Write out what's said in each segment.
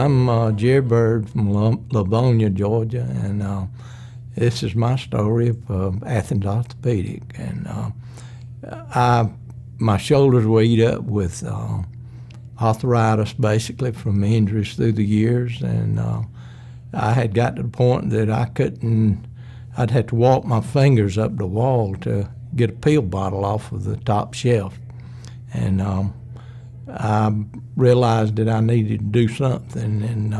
I'm Jerry Bird from Livonia, Georgia, and this is my story of Athens Orthopedic. And my shoulders were eat up with arthritis, basically, from injuries through the years, and I had got to the point that I'd have to walk my fingers up the wall to get a pill bottle off of the top shelf. And I realized that I needed to do something, and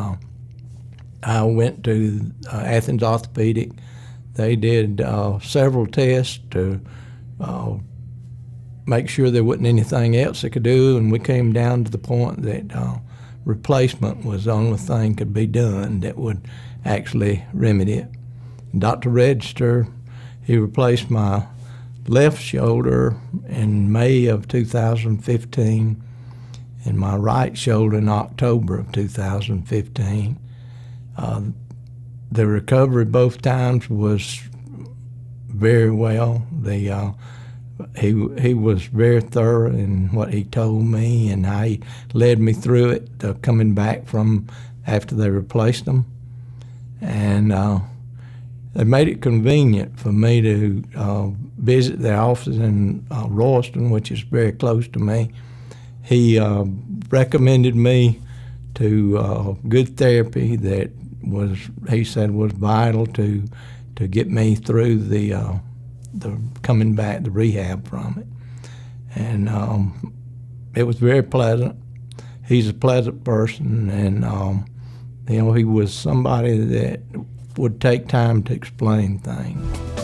I went to Athens Orthopedic. They did several tests to make sure there wasn't anything else they could do, and we came down to the point that replacement was the only thing could be done that would actually remedy it. Dr. Register, he replaced my left shoulder in May of 2015 and my right shoulder in October of 2015. The recovery both times was very well. He was very thorough in what he told me and how he led me through it, coming back from after they replaced them. And they made it convenient for me to visit their office in Royston, which is very close to me. He recommended me to good therapy that he said was vital to get me through the coming back, the rehab from it. And it was very pleasant. He's a pleasant person, and he was somebody that would take time to explain things.